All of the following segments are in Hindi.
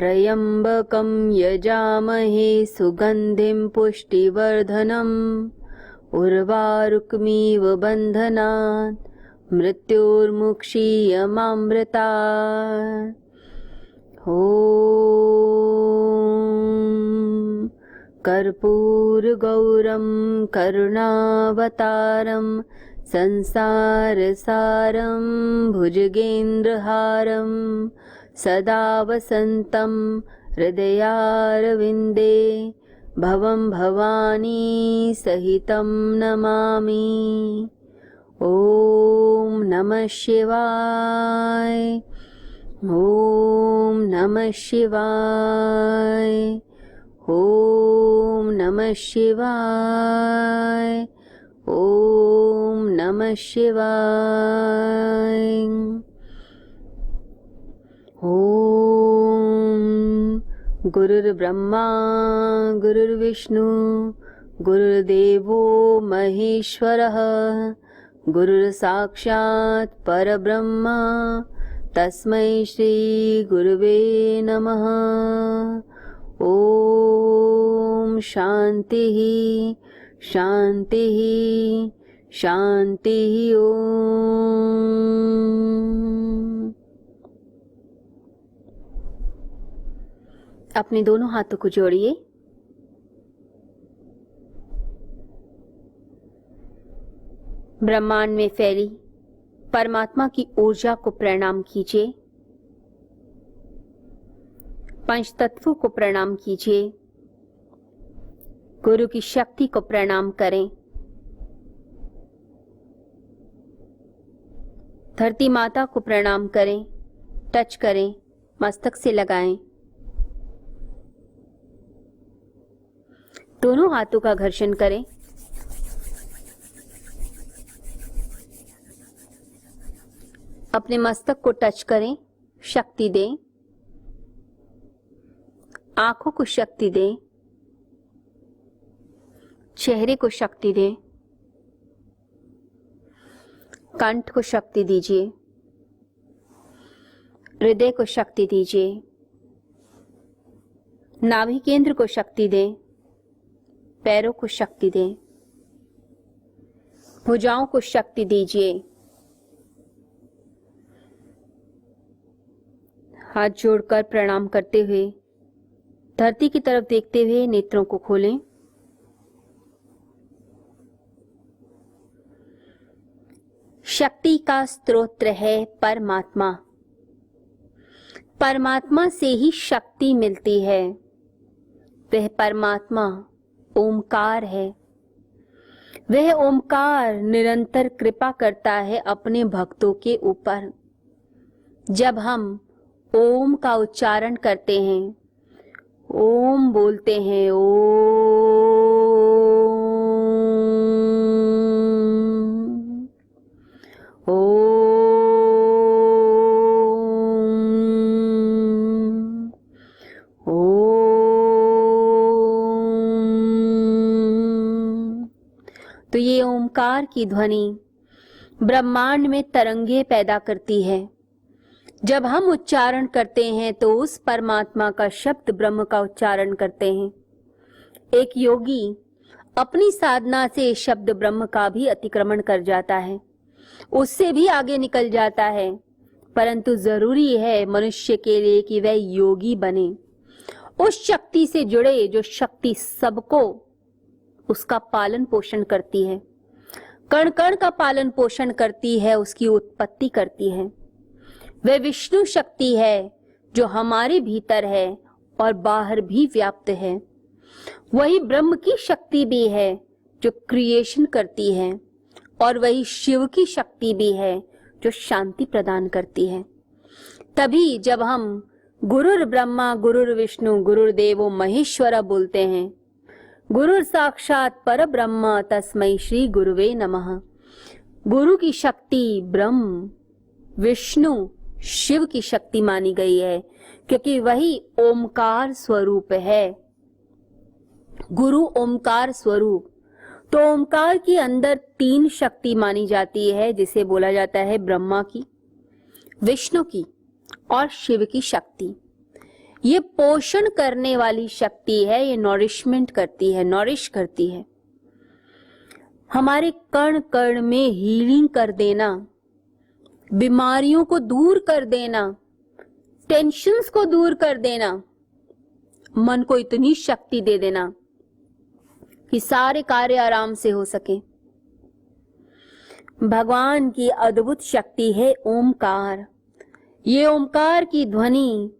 त्र्यम्बकं यजामहे सुगन्धिं पुष्टिवर्धनम् उर्वारुकमिव बन्धनात् मृत्युर्मुक्षीयमामृतात्। ॐ कर्पूरगौरं करुणावतारं संसारसारं भुजगेन्द्रहारं सदा वसन्तं हृदयारविन्दे भवं भवानी सहितं नमामि। ॐ नमः शिवाय। ॐ नमः शिवाय। ॐ नमः शिवाय। ॐ नमः शिवाय। ॐ गुरुर्ब्रह्मा गुरुर्विष्णु गुरुर्देवो महेश्वरः गुरुर्साक्षात् परब्रह्म तस्मै श्री गुरुवे नमः। ॐ शान्तिः शान्तिः शान्तिः। ॐ अपने दोनों हाथों को जोड़िए। ब्रह्मांड में फैली परमात्मा की ऊर्जा को प्रणाम कीजिए। पंच तत्वों को प्रणाम कीजिए। गुरु की शक्ति को प्रणाम करें। धरती माता को प्रणाम करें, टच करें, मस्तक से लगाएं। दोनों हाथों का घर्षण करें। अपने मस्तक को टच करें, शक्ति दें। आंखों को शक्ति दें, चेहरे को शक्ति दें, कंठ को शक्ति दीजिए, हृदय को शक्ति दीजिए, नाभि केंद्र को शक्ति दें, पैरों को शक्ति दें, भुजाओं को शक्ति दीजिए। हाथ जोड़कर प्रणाम करते हुए धरती की तरफ देखते हुए नेत्रों को खोलें। शक्ति का स्रोत है परमात्मा। परमात्मा से ही शक्ति मिलती है। वह परमात्मा ओमकार है। वह ओमकार निरंतर कृपा करता है अपने भक्तों के ऊपर। जब हम ओम का उच्चारण करते हैं, ओम बोलते हैं, तो ये ओमकार की ध्वनि ब्रह्मांड में तरंगे पैदा करती है। जब हम उच्चारण करते हैं तो उस परमात्मा का शब्द ब्रह्म का उच्चारण करते हैं। एक योगी अपनी साधना से शब्द ब्रह्म का भी अतिक्रमण कर जाता है, उससे भी आगे निकल जाता है। परंतु जरूरी है मनुष्य के लिए कि वह योगी बने, उस शक्ति से जुड़े जो शक्ति सबको उसका पालन पोषण करती है, कण कण का पालन पोषण करती है, उसकी उत्पत्ति करती है। वह विष्णु शक्ति है जो हमारे भीतर है और बाहर भी व्याप्त है। वही ब्रह्म की शक्ति भी है जो क्रिएशन करती है, और वही शिव की शक्ति भी है जो शांति प्रदान करती है। तभी जब हम गुरुर ब्रह्मा गुरुर विष्णु गुरुर्देवो महेश्वरा बोलते हैं, गुरुर साक्षात पर ब्रह्म तस्मै श्री गुरुवे नमः। गुरु की शक्ति ब्रह्म विष्णु शिव की शक्ति मानी गई है, क्योंकि वही ओमकार स्वरूप है। गुरु ओमकार स्वरूप। तो ओमकार के अंदर तीन शक्ति मानी जाती है, जिसे बोला जाता है ब्रह्मा की, विष्णु की और शिव की शक्ति। ये पोषण करने वाली शक्ति है, ये नॉरिशमेंट करती है, नॉरिश करती है। हमारे कण कण में हीलिंग कर देना, बीमारियों को दूर कर देना, टेंशन्स को दूर कर देना, मन को इतनी शक्ति दे देना कि सारे कार्य आराम से हो सके। भगवान की अद्भुत शक्ति है ओमकार। ये ओमकार की ध्वनि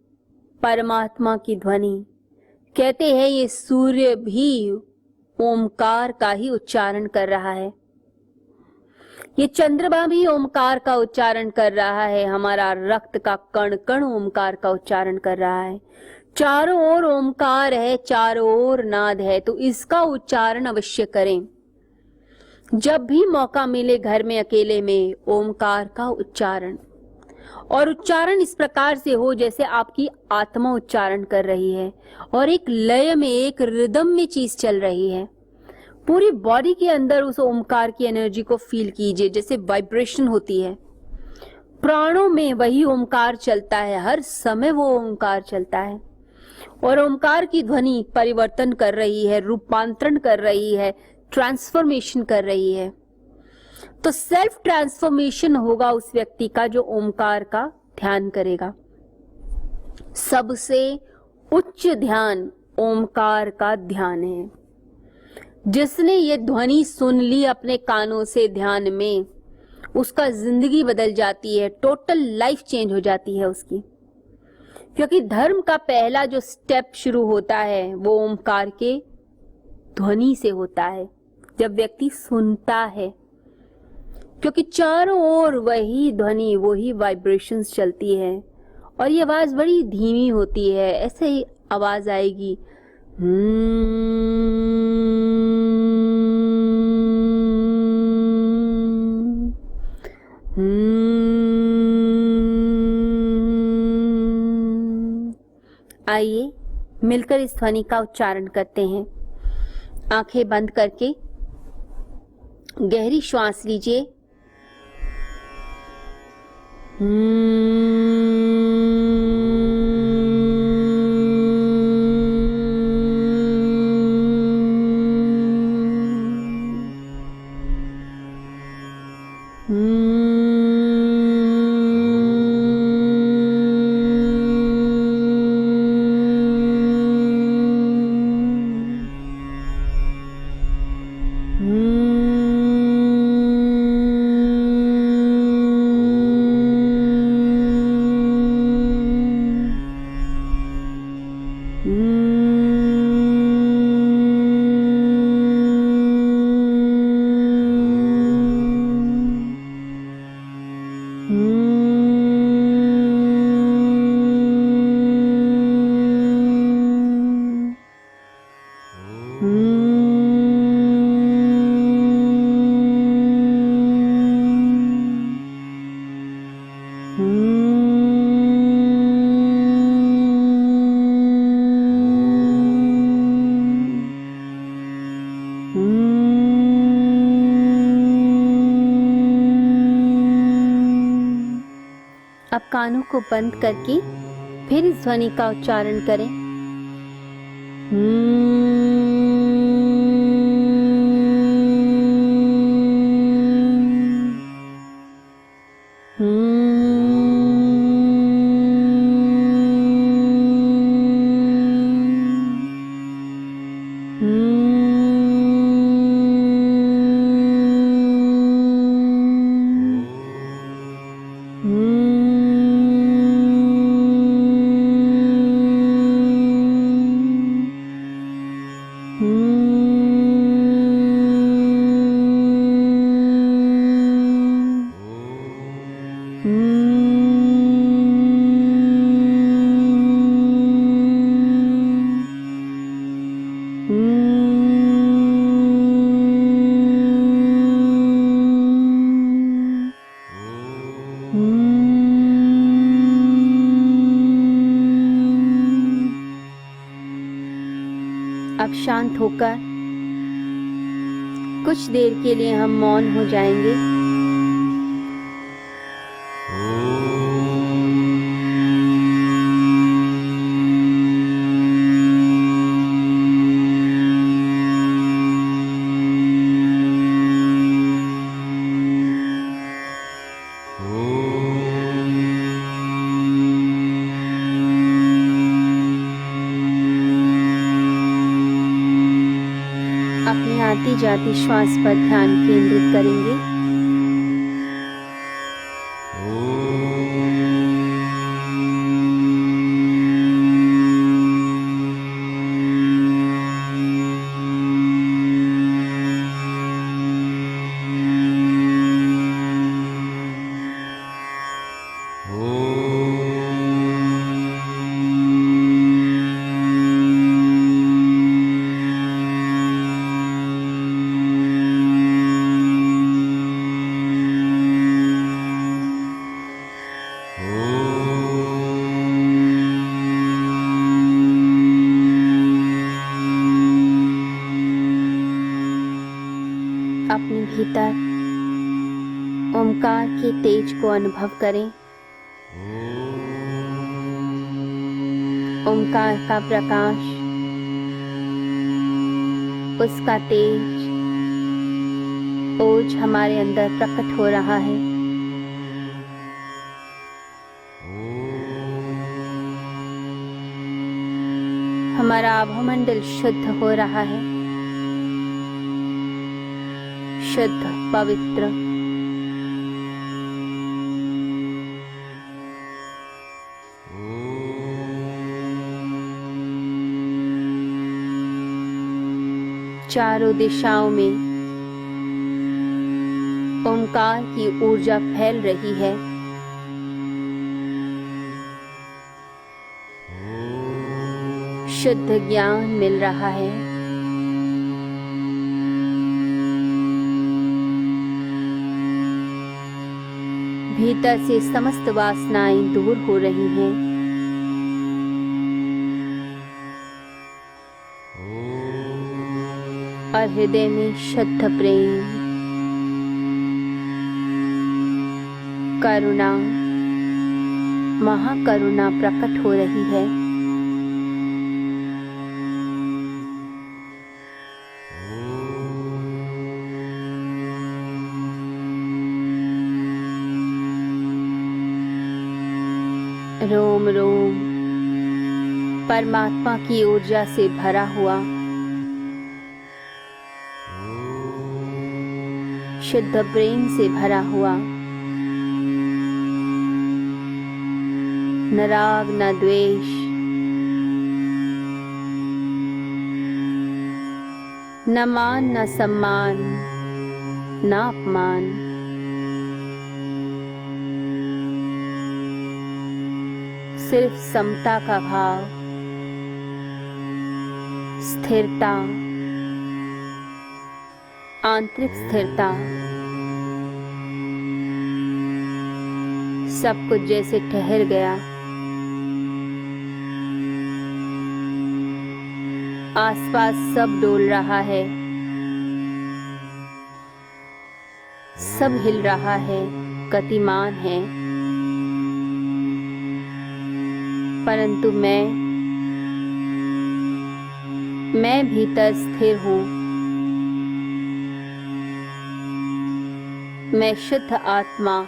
परमात्मा की ध्वनि। कहते हैं ये सूर्य भी ओमकार का ही उच्चारण कर रहा है, ये चंद्रमा भी ओमकार का उच्चारण कर रहा है, हमारा रक्त का कण कण ओमकार का उच्चारण कर रहा है। चारों ओर ओमकार है, चारों ओर नाद है, तो इसका उच्चारण अवश्य करें। जब भी मौका मिले घर में अकेले में ओमकार का उच्चारण, और उच्चारण इस प्रकार से हो जैसे आपकी आत्मा उच्चारण कर रही है और एक लय में, एक रिदम में चीज चल रही है। पूरी बॉडी के अंदर उस ओमकार की एनर्जी को फील कीजिए, जैसे वाइब्रेशन होती है। प्राणों में वही ओमकार चलता है, हर समय वो ओमकार चलता है और ओमकार की ध्वनि परिवर्तन कर रही है, रूपांतरण कर रही है, ट्रांसफॉर्मेशन कर रही है। तो सेल्फ ट्रांसफॉर्मेशन होगा उस व्यक्ति का जो ओमकार का ध्यान करेगा। सबसे उच्च ध्यान ओमकार का ध्यान है। जिसने ये ध्वनि सुन ली अपने कानों से ध्यान में, उसका जिंदगी बदल जाती है, टोटल लाइफ चेंज हो जाती है उसकी। क्योंकि धर्म का पहला जो स्टेप शुरू होता है वो ओमकार के ध्वनि से होता है, जब व्यक्ति सुनता है। क्योंकि चारों ओर वही ध्वनि, वही वाइब्रेशंस चलती है और ये आवाज बड़ी धीमी होती है, ऐसे ही आवाज आएगी आइए मिलकर इस ध्वनि का उच्चारण करते हैं। आंखें बंद करके गहरी श्वास लीजिए। अब कानों को बंद करके फिर इस ध्वनि का उच्चारण करें। अब शांत होकर कुछ देर के लिए हम मौन हो जाएंगे। आती जाती श्वास पर ध्यान केंद्रित करेंगे। अपने भीतर ओमकार के तेज को अनुभव करें। ओमकार का प्रकाश, उसका तेज ओज हमारे अंदर प्रकट हो रहा है। हमारा आभामंडल शुद्ध हो रहा है, शुद्ध पवित्र। चारों दिशाओं में ओमकार की ऊर्जा फैल रही है। शुद्ध ज्ञान मिल रहा है। भीतर से समस्त वासनाएं दूर हो रही हैं। और हृदय में शुद्ध प्रेम, करुणा, महाकरुणा प्रकट हो रही है। रोम रोम परमात्मा की ऊर्जा से भरा हुआ, शुद्ध प्रेम से भरा हुआ, न राग न द्वेष, न मान न सम्मान, न अपमान। सिर्फ समता का भाव, स्थिरता, आंतरिक स्थिरता। सब कुछ जैसे ठहर गया। आसपास सब डोल रहा है, सब हिल रहा है, गतिमान है। परंतु मैं भीतर स्थिर हूँ। मैं शुद्ध आत्मा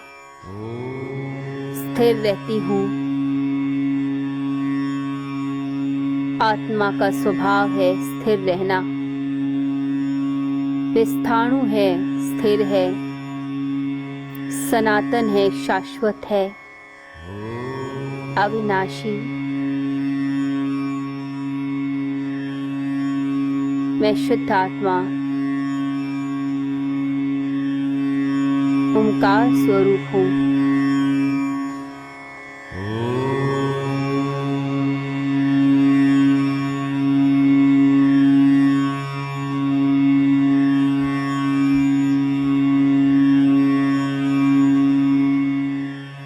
स्थिर रहती हूँ। आत्मा का स्वभाव है स्थिर रहना। विस्थाणु है, स्थिर है, सनातन है, शाश्वत है, अविनाशी। मैं शुद्ध आत्मा ओमकार स्वरूप हूँ।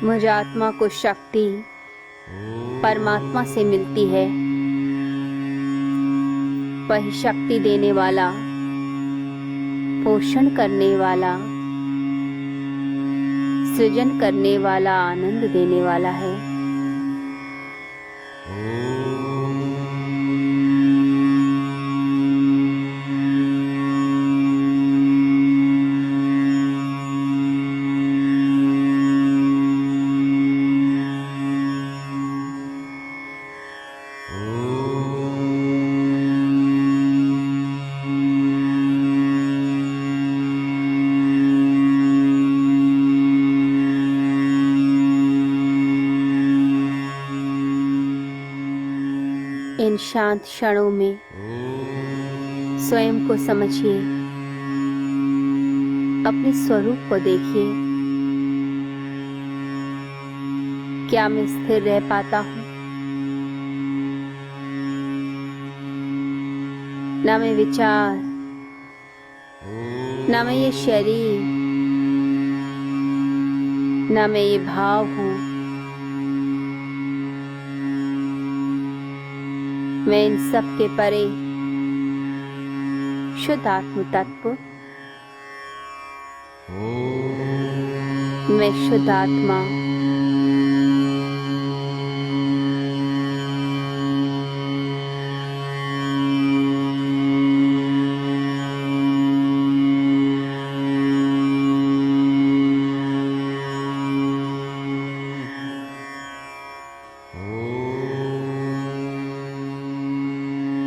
मुझ आत्मा को शक्ति परमात्मा से मिलती है। वही शक्ति देने वाला, पोषण करने वाला, सृजन करने वाला, आनंद देने वाला है। इन शांत क्षणों में स्वयं को समझिए, अपने स्वरूप को देखिए। क्या मैं स्थिर रह पाता हूँ? ना मैं विचार, ना मैं ये शरीर, ना मैं ये भाव हूँ। मैं इन सब के परे शुद्ध आत्म तत्व, मैं शुद्ध आत्मा,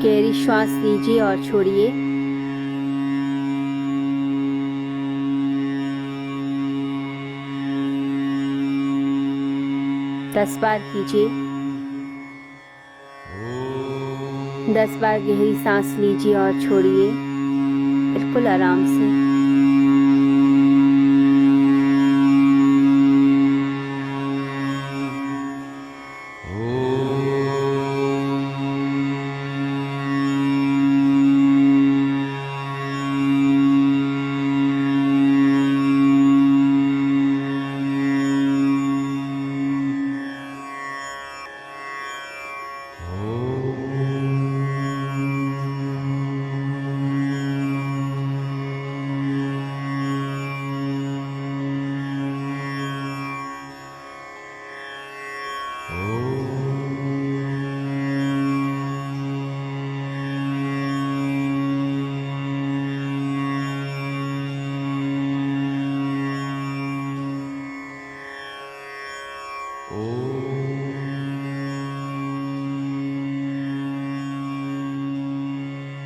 गहरी श्वास लीजिए और छोड़िए। दस बार कीजिए। 10 बार गहरी सांस लीजिए और छोड़िए, बिल्कुल आराम से।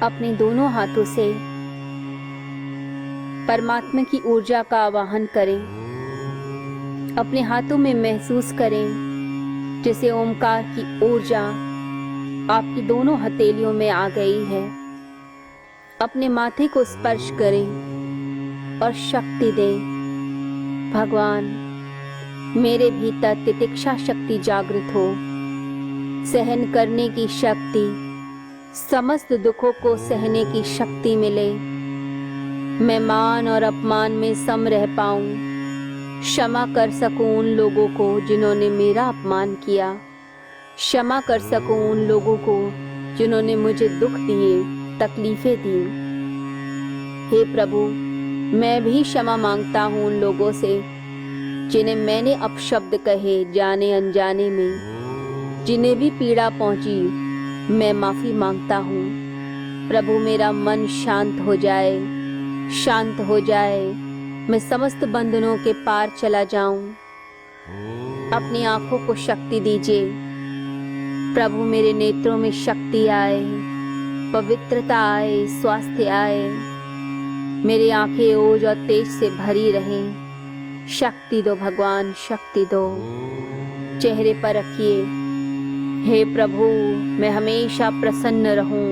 अपने दोनों हाथों से परमात्मा की ऊर्जा का आवाहन करें। अपने हाथों में महसूस करें जैसे ओमकार की ऊर्जा आपकी दोनों हथेलियों में आ गई है। अपने माथे को स्पर्श करें और शक्ति दें। भगवान, मेरे भीतर तितिक्षा शक्ति जागृत हो, सहन करने की शक्ति, समस्त दुखों को सहने की शक्ति मिले। मैं मान और अपमान में सम रह पाऊं, क्षमा कर सकूं उन लोगों को जिन्होंने मेरा अपमान किया, क्षमा कर सकूं उन लोगों को जिन्होंने मुझे दुख दिए, तकलीफें दी। हे प्रभु, मैं भी क्षमा मांगता हूं उन लोगों से जिन्हें मैंने अपशब्द कहे जाने अनजाने में, जिन्हें भी पीड़ा पहुंची। मैं माफी मांगता हूँ। प्रभु, मेरा मन शांत हो जाए, शांत हो जाए। मैं समस्त बंधनों के पार चला जाऊं। अपनी आंखों को शक्ति दीजिए। प्रभु, मेरे नेत्रों में शक्ति आए, पवित्रता आए, स्वास्थ्य आए। मेरी आंखें ओज और तेज से भरी रहें। शक्ति दो भगवान, शक्ति दो। चेहरे पर रखिए। हे प्रभु, मैं हमेशा प्रसन्न रहूं,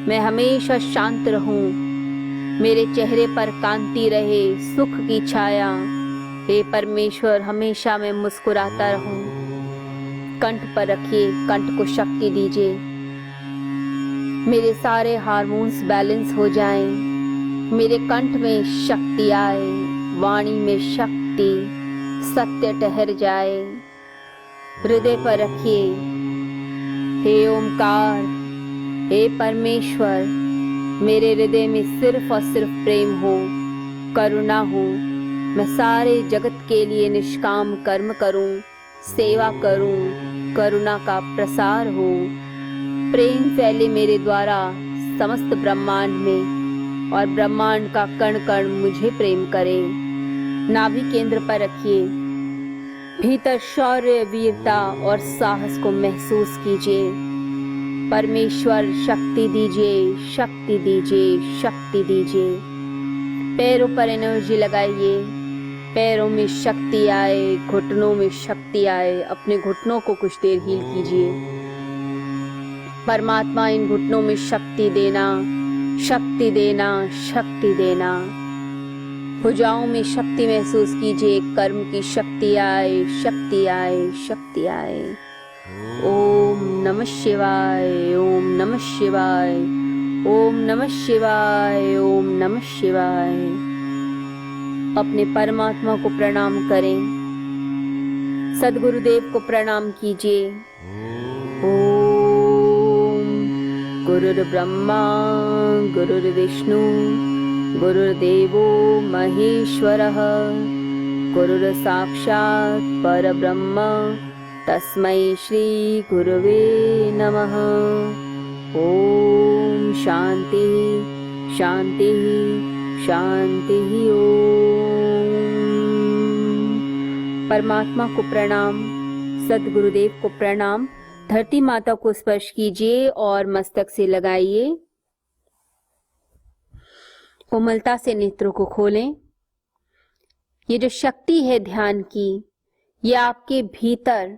मैं हमेशा शांत रहूं। मेरे चेहरे पर कांति रहे, सुख की छाया। हे परमेश्वर, हमेशा मैं मुस्कुराता रहूं। कंठ पर रखिए, कंठ को शक्ति दीजिए। मेरे सारे हार्मोन्स बैलेंस हो जाएं। मेरे कंठ में शक्ति आए, वाणी में शक्ति, सत्य ठहर जाए। हृदय पर रखिए। हे ओमकार, हे परमेश्वर, मेरे हृदय में सिर्फ और सिर्फ प्रेम हो, करुणा हो। मैं सारे जगत के लिए निष्काम कर्म करूं, सेवा करूं, करुणा का प्रसार हो। प्रेम फैले मेरे द्वारा समस्त ब्रह्मांड में और ब्रह्मांड का कण कण मुझे प्रेम करे। नाभि केंद्र पर रखिए। भीतर शौर्य, वीरता और साहस को महसूस कीजिए। परमेश्वर, शक्ति दीजिए, शक्ति दीजिए, शक्ति दीजिए। पैरों पर एनर्जी लगाइए। पैरों में शक्ति आए, घुटनों में शक्ति आए। अपने घुटनों को कुछ देर हील कीजिए। परमात्मा इन घुटनों में शक्ति देना, शक्ति देना, शक्ति देना। भुजाओं में शक्ति महसूस कीजिए, कर्म की शक्ति आए, शक्ति आए, शक्ति आए। ओम नमः शिवाय, ओम नमः शिवाय, ओम नमः शिवाय, ओम नमः शिवाय। अपने परमात्मा को प्रणाम करें, सद्गुरुदेव को प्रणाम कीजिए। ओम गुरुर्ब्रह्मा गुरुर्विष्णु गुरुर्देवो महेश्वरः, गुरुर्साक्षात् परब्रह्म तस्मै श्री गुरुवे नमः। ओम शांति शांति शांति। ओम। परमात्मा को प्रणाम, सद्गुरुदेव को प्रणाम। धरती माता को स्पर्श कीजिए और मस्तक से लगाइए। कोमलता से नेत्रों को खोलें। ये जो शक्ति है ध्यान की, ये आपके भीतर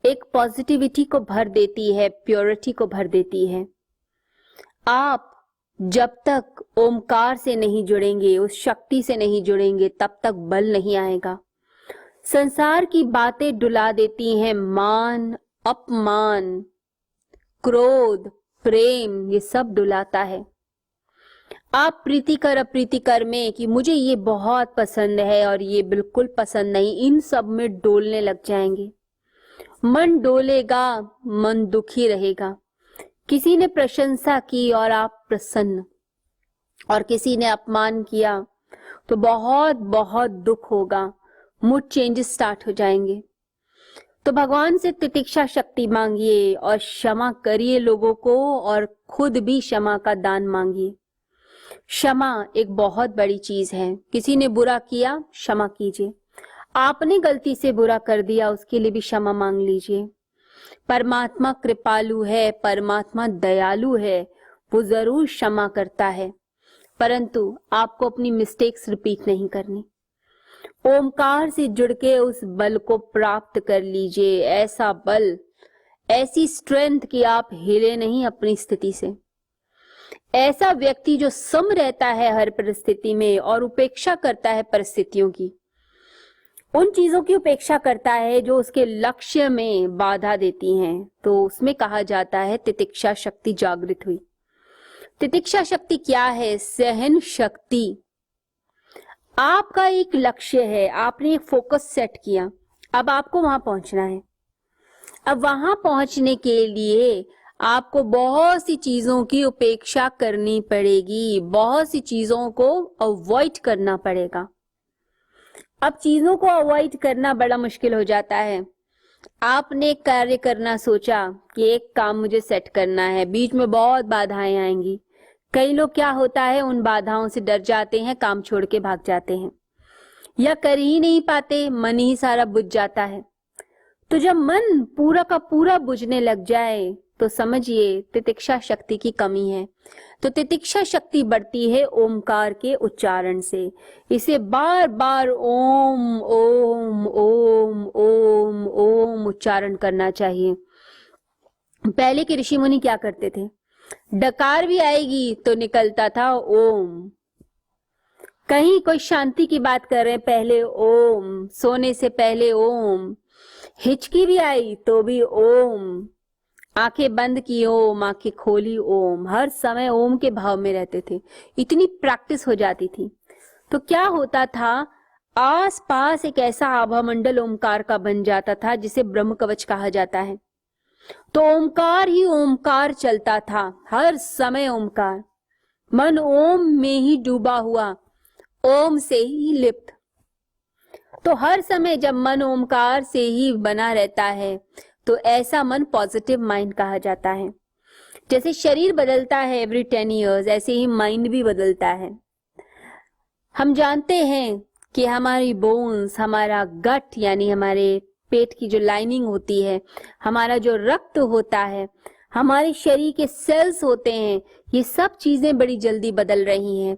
एक पॉजिटिविटी को भर देती है, प्योरिटी को भर देती है। आप जब तक ओमकार से नहीं जुड़ेंगे, उस शक्ति से नहीं जुड़ेंगे, तब तक बल नहीं आएगा। संसार की बातें डुला देती हैं, मान अपमान, क्रोध, प्रेम, ये सब डुलाता है। आप प्रीतिकर अप्रीतिकर में कि मुझे ये बहुत पसंद है और ये बिल्कुल पसंद नहीं, इन सब में डोलने लग जाएंगे। मन डोलेगा, मन दुखी रहेगा। किसी ने प्रशंसा की और आप प्रसन्न, और किसी ने अपमान किया तो बहुत बहुत दुख होगा, मूड चेंजेस स्टार्ट हो जाएंगे। तो भगवान से तितिक्षा शक्ति मांगिए और क्षमा करिए लोगों को, और खुद भी क्षमा का दान मांगिए। क्षमा एक बहुत बड़ी चीज है। किसी ने बुरा किया, क्षमा कीजिए। आपने गलती से बुरा कर दिया, उसके लिए भी क्षमा मांग लीजिए। परमात्मा कृपालु है, परमात्मा दयालु है, वो जरूर क्षमा करता है, परंतु आपको अपनी मिस्टेक्स रिपीट नहीं करनी। ओमकार से जुड़ के उस बल को प्राप्त कर लीजिए, ऐसा बल, ऐसी स्ट्रेंथ कि आप हिले नहीं अपनी स्थिति से। ऐसा व्यक्ति जो सम रहता है हर परिस्थिति में और उपेक्षा करता है परिस्थितियों की, उन चीजों की उपेक्षा करता है जो उसके लक्ष्य में बाधा देती हैं, तो उसमें कहा जाता है तितिक्षा शक्ति जागृत हुई। तितिक्षा शक्ति क्या है? सहन शक्ति। आपका एक लक्ष्य है, आपने एक फोकस सेट किया, अब आपको वहां पहुंचना है। अब वहां पहुंचने के लिए आपको बहुत सी चीजों की उपेक्षा करनी पड़ेगी, बहुत सी चीजों को अवॉइड करना पड़ेगा। अब चीजों को अवॉइड करना बड़ा मुश्किल हो जाता है। आपने एक कार्य करना सोचा कि एक काम मुझे सेट करना है, बीच में बहुत बाधाएं आएंगी। कई लोग क्या होता है, उन बाधाओं से डर जाते हैं, काम छोड़ के भाग जाते हैं या कर ही नहीं पाते, मन ही सारा बुझ जाता है। तो जब मन पूरा का पूरा बुझने लग जाए तो समझिए तितिक्षा शक्ति की कमी है। तो तितिक्षा शक्ति बढ़ती है ओमकार के उच्चारण से। इसे बार बार ओम ओम ओम ओम ओम उच्चारण करना चाहिए। पहले के ऋषि मुनि क्या करते थे? डकार भी आएगी तो निकलता था ओम। कहीं कोई शांति की बात कर रहे हैं, पहले ओम। सोने से पहले ओम। हिचकी भी आई तो भी ओम। आंखें बंद की ओम, आंखें खोली ओम। हर समय ओम के भाव में रहते थे। इतनी प्रैक्टिस हो जाती थी। तो क्या होता था, आस पास एक ऐसा आभा मंडल ओमकार का बन जाता था जिसे ब्रह्म कवच कहा जाता है। तो ओमकार ही ओमकार चलता था, हर समय ओमकार। मन ओम में ही डूबा हुआ, ओम से ही लिप्त। तो हर समय जब मन ओमकार से ही बना रहता है तो ऐसा मन पॉजिटिव माइंड कहा जाता है। जैसे शरीर बदलता है एवरी 10 years, ऐसे ही माइंड भी बदलता है। हम जानते हैं कि हमारी बोन्स, हमारा गट यानी हमारे पेट की जो लाइनिंग होती है, हमारा जो रक्त होता है, हमारे शरीर के सेल्स होते हैं, ये सब चीजें बड़ी जल्दी बदल रही हैं।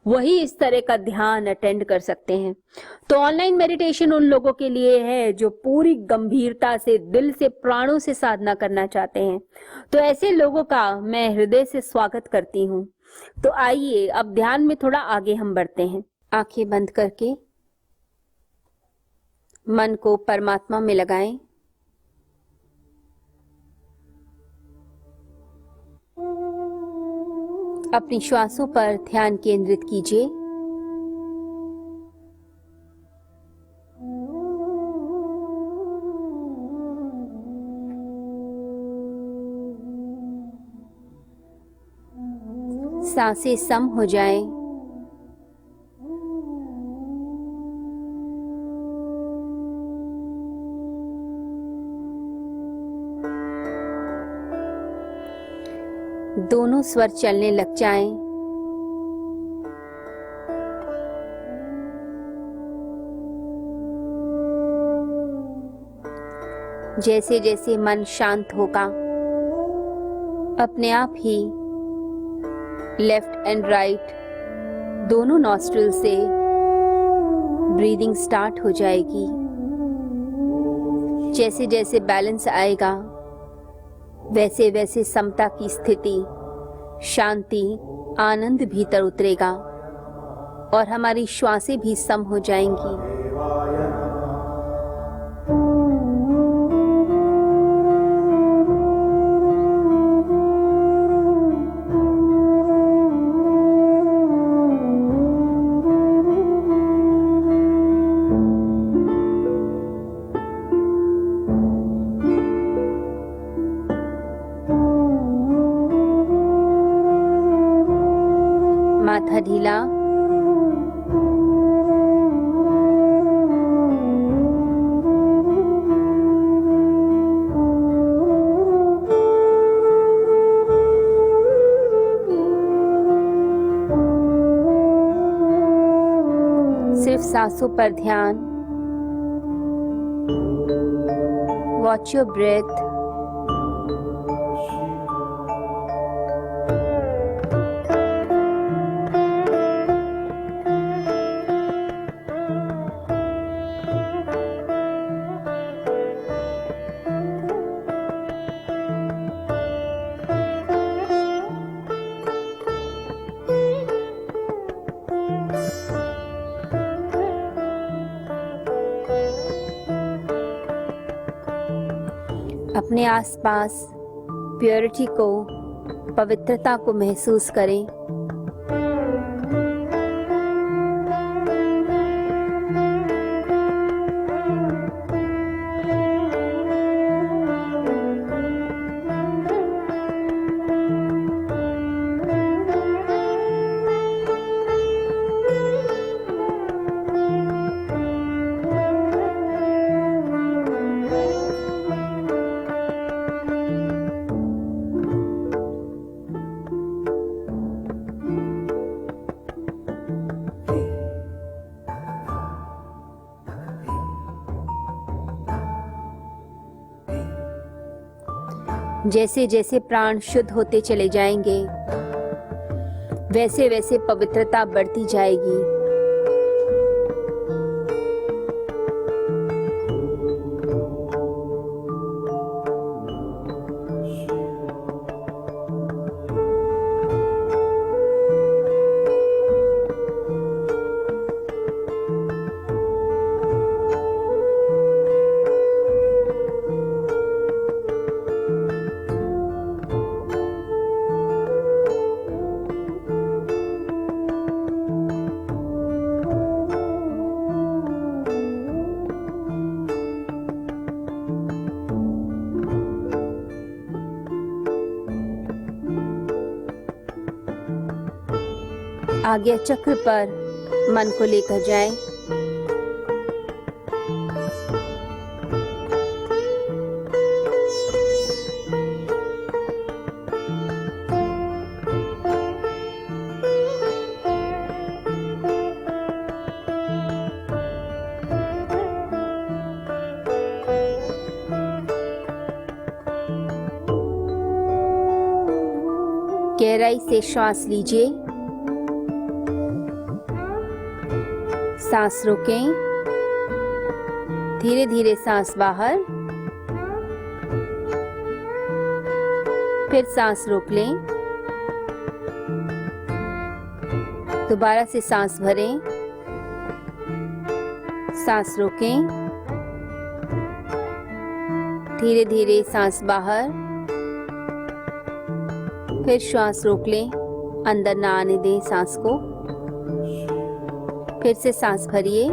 वही इस तरह का ध्यान अटेंड कर सकते हैं। तो ऑनलाइन मेडिटेशन उन लोगों के लिए है जो पूरी गंभीरता से, दिल से, प्राणों से साधना करना चाहते हैं। तो ऐसे लोगों का मैं हृदय से स्वागत करती हूँ। तो आइए अब ध्यान में थोड़ा आगे हम बढ़ते हैं। आंखें बंद करके मन को परमात्मा में लगाएं। अपनी श्वासों पर ध्यान केंद्रित कीजिए। सांसें सम हो जाएं। दोनों स्वर चलने लग जाएं। जैसे जैसे मन शांत होगा, अपने आप ही लेफ्ट एंड राइट दोनों नॉस्ट्रिल से ब्रीदिंग स्टार्ट हो जाएगी। जैसे जैसे बैलेंस आएगा, वैसे वैसे समता की स्थिति, शांति, आनंद भीतर उतरेगा और हमारी श्वासें भी सम हो जाएंगी। माथा ढीला, सिर्फ सांसों पर ध्यान। Watch your breath. अपने आसपास प्योरिटी को, पवित्रता को महसूस करें। जैसे जैसे प्राण शुद्ध होते चले जाएंगे, वैसे वैसे पवित्रता बढ़ती जाएगी। आज्ञा चक्र पर मन को लेकर जाएं। गहराई से श्वास लीजिए सांस रोकें, धीरे धीरे सांस बाहर, फिर सांस रोक लें, दोबारा से सांस भरें, सांस रोकें, धीरे धीरे सांस बाहर, फिर श्वास रोक लें, अंदर ना आने दें सांस को, फिर से सांस भरिए,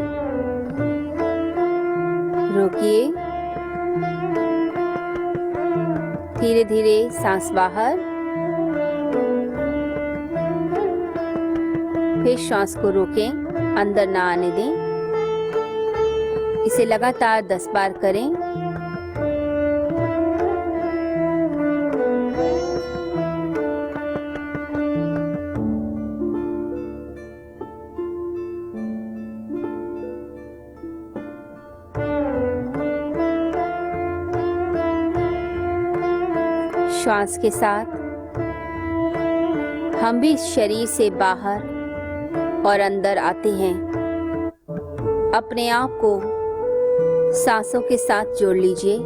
रोकिए, धीरे धीरे सांस बाहर, फिर श्वास को रोकें, अंदर ना आने दें। इसे लगातार 10 बार करें। श्वास के साथ हम भी इस शरीर से बाहर और अंदर आते हैं। अपने आप को सांसों के साथ जोड़ लीजिए।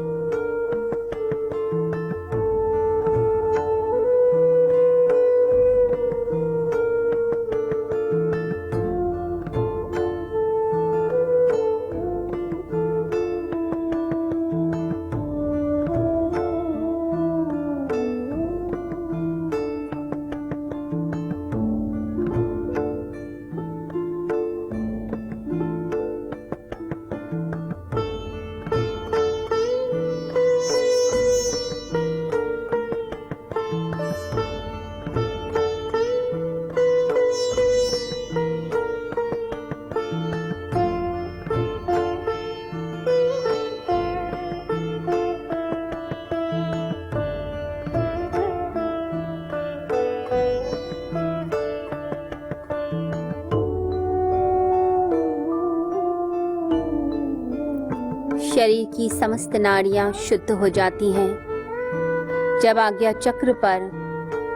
शरीर की समस्त नाड़ियां शुद्ध हो जाती हैं जब आज्ञा चक्र पर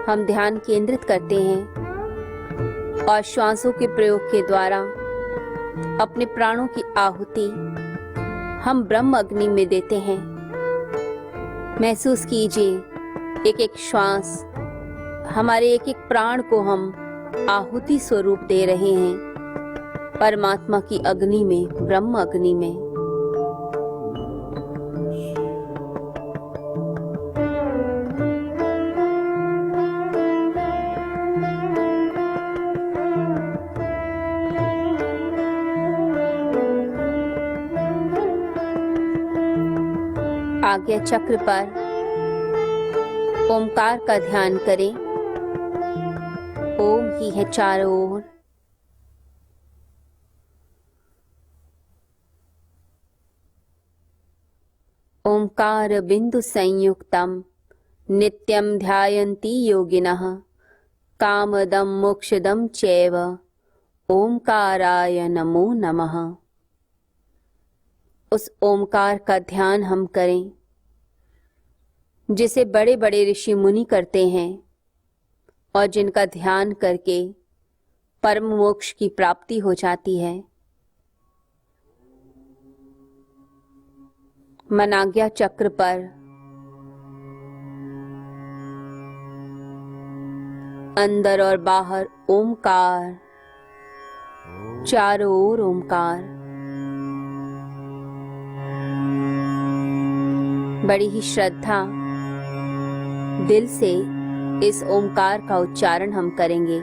हम ध्यान केंद्रित करते हैं और श्वासों के प्रयोग के द्वारा अपने प्राणों की आहुति हम ब्रह्म अग्नि में देते हैं। महसूस कीजिए, एक एक श्वास, हमारे एक एक प्राण को हम आहुति स्वरूप दे रहे हैं परमात्मा की अग्नि में, ब्रह्म अग्नि में। आज्ञा चक्र पर ओमकार का ध्यान करें। ओम ही है चारों ओर। ओमकार बिंदु संयुक्तम नित्यं ध्यायन्ति योगिनः कामदं मोक्षदं चैव ओमकाराय नमो नमः। उस ओमकार का ध्यान हम करें जिसे बड़े बड़े ऋषि मुनि करते हैं और जिनका ध्यान करके परम मोक्ष की प्राप्ति हो जाती है। मन आज्ञा चक्र पर अंदर और बाहर ओमकार, चारों ओर ओमकार। बड़ी ही श्रद्धा दिल से इस ओमकार का उच्चारण हम करेंगे।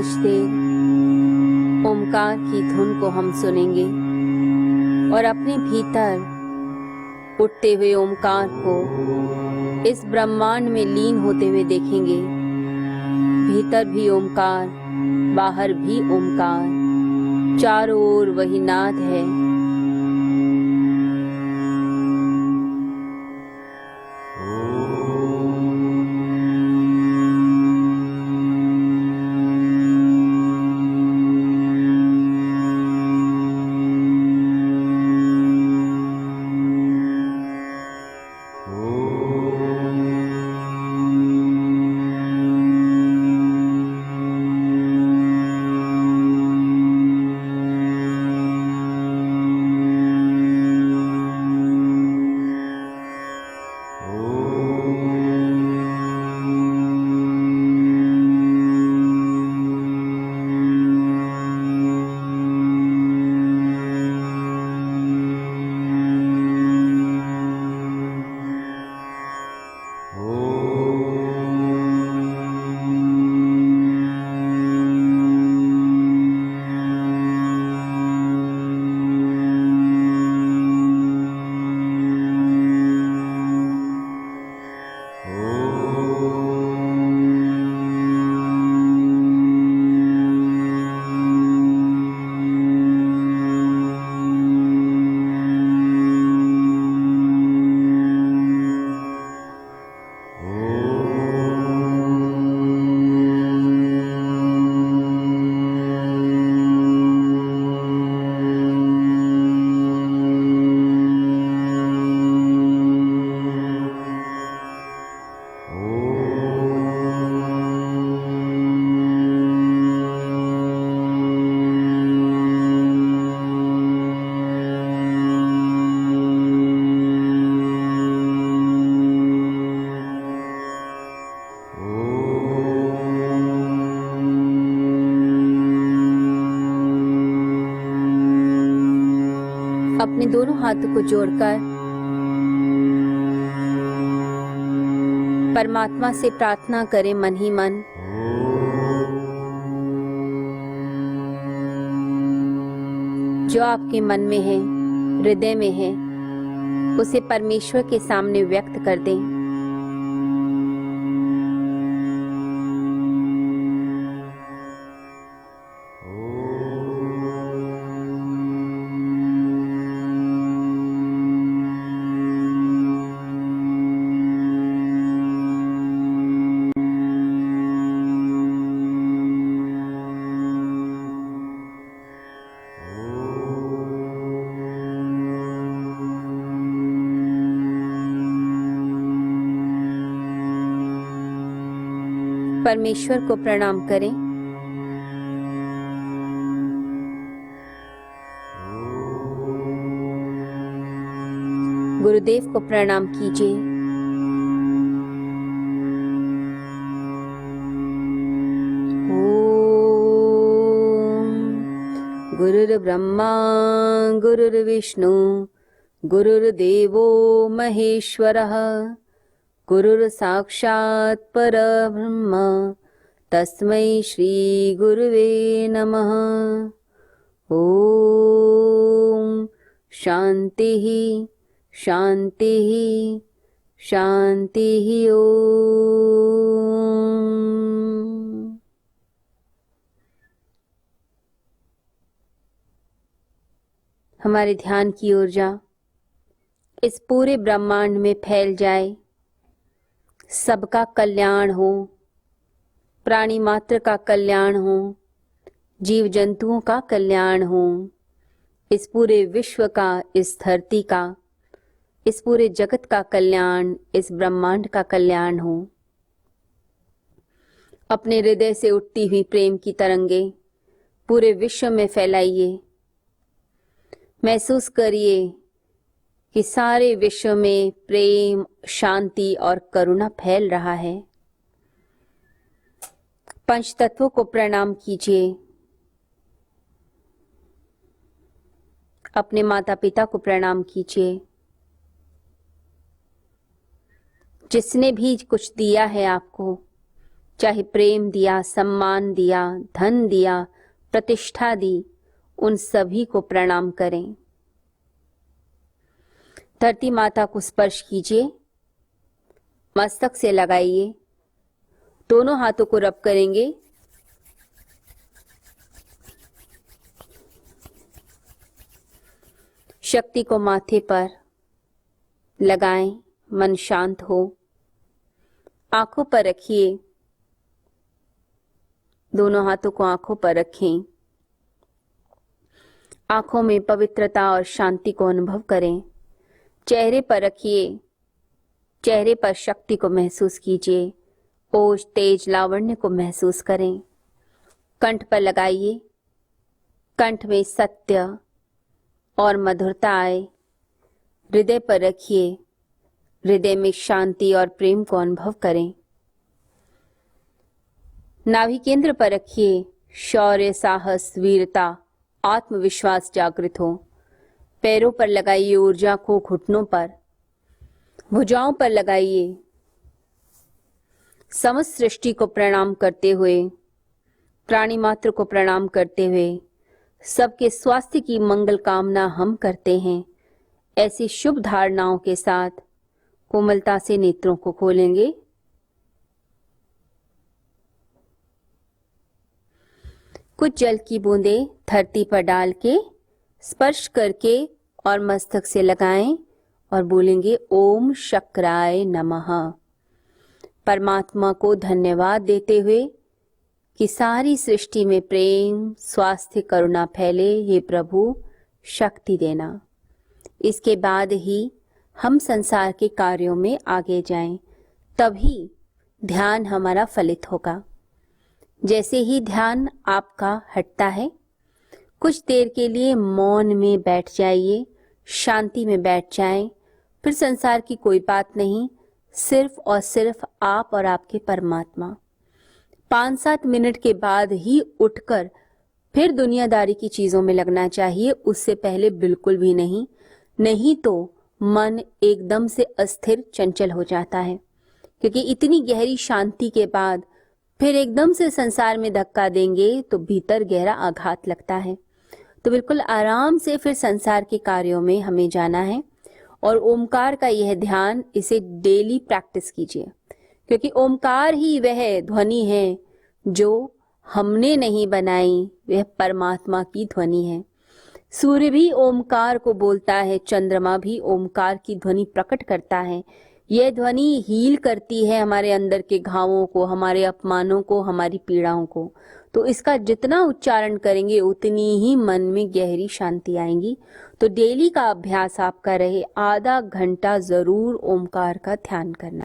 कुछ देर ओमकार की धुन को हम सुनेंगे और अपने भीतर उठते हुए ओमकार को इस ब्रह्मांड में लीन होते हुए देखेंगे। भीतर भी ओमकार, बाहर भी ओमकार, चारों ओर वही नाद है। अपने दोनों हाथों को जोड़कर परमात्मा से प्रार्थना करें मन ही मन। जो आपके मन में है, हृदय में है, उसे परमेश्वर के सामने व्यक्त कर दें। परमेश्वर को प्रणाम करें। गुरुदेव को प्रणाम कीजिए। ओम गुरुर्ब्रह्मा गुरुर्विष्णु गुरुर्देवो महेश्वरः गुरुर् साक्षात् परब्रह्म तस्मै श्री गुरुवे नमः। ओम शांतिः शांतिः शांतिः। ओम। हमारे ध्यान की ऊर्जा इस पूरे ब्रह्मांड में फैल जाए। सबका कल्याण हो, प्राणी मात्र का कल्याण हो, जीव जंतुओं का कल्याण हो, इस पूरे विश्व का, इस धरती का, इस पूरे जगत का कल्याण, इस ब्रह्मांड का कल्याण हो। अपने हृदय से उठती हुई प्रेम की तरंगे पूरे विश्व में फैलाइए। महसूस करिए कि सारे विश्व में प्रेम, शांति और करुणा फैल रहा है। पंच तत्वों को प्रणाम कीजिए। अपने माता पिता को प्रणाम कीजिए। जिसने भी कुछ दिया है आपको, चाहे प्रेम दिया, सम्मान दिया, धन दिया, प्रतिष्ठा दी, उन सभी को प्रणाम करें। धरती माता को स्पर्श कीजिए, मस्तक से लगाइए, दोनों हाथों को रब करेंगे। शक्ति को माथे पर लगाएं, मन शांत हो। आंखों पर रखिए, दोनों हाथों को आंखों पर रखें। आंखों में पवित्रता और शांति को अनुभव करें। चेहरे पर रखिए, चेहरे पर शक्ति को महसूस कीजिए। ओज, तेज, लावण्य को महसूस करें। कंठ पर लगाइए, कंठ में सत्य और मधुरता आए। हृदय पर रखिए, हृदय में शांति और प्रेम को अनुभव करें। नाभि केंद्र पर रखिए, शौर्य, साहस, वीरता, आत्मविश्वास जागृत हो। पैरों पर लगाइए ऊर्जा को, घुटनों पर, भुजाओं पर लगाइए। समस्त सृष्टि को प्रणाम करते हुए, प्राणी मात्र को प्रणाम करते हुए, सबके स्वास्थ्य की मंगल कामना हम करते हैं। ऐसी शुभ धारणाओं के साथ कोमलता से नेत्रों को खोलेंगे। कुछ जल की बूंदें धरती पर डाल के स्पर्श करके और मस्तक से लगाएं और बोलेंगे ओम शक्राय नमः। परमात्मा को धन्यवाद देते हुए कि सारी सृष्टि में प्रेम, स्वास्थ्य, करुणा फैले। हे प्रभु, शक्ति देना। इसके बाद ही हम संसार के कार्यों में आगे जाएं, तभी ध्यान हमारा फलित होगा। जैसे ही ध्यान आपका हटता है, कुछ देर के लिए मौन में बैठ जाइए, शांति में बैठ जाएं। फिर संसार की कोई बात नहीं, सिर्फ और सिर्फ आप और आपके परमात्मा। 5-7 मिनट के बाद ही उठकर फिर दुनियादारी की चीजों में लगना चाहिए, उससे पहले बिल्कुल भी नहीं। नहीं तो मन एकदम से अस्थिर, चंचल हो जाता है, क्योंकि इतनी गहरी शांति के बाद फिर एकदम से संसार में धक्का देंगे तो भीतर गहरा आघात लगता है। तो बिल्कुल आराम से फिर संसार के कार्यों में हमें जाना है। और ओमकार का यह ध्यान, इसे डेली प्रैक्टिस कीजिए, क्योंकि ओमकार ही वह ध्वनि है जो हमने नहीं बनाई, वह परमात्मा की ध्वनि है। सूर्य भी ओमकार को बोलता है, चंद्रमा भी ओमकार की ध्वनि प्रकट करता है। यह ध्वनि हील करती है हमारे अंदर के घावों को, हमारे अपमानों को, हमारी पीड़ाओं को। तो इसका जितना उच्चारण करेंगे उतनी ही मन में गहरी शांति आएगी। तो डेली का अभ्यास आपका रहे, आधा घंटा जरूर ओमकार का ध्यान करना।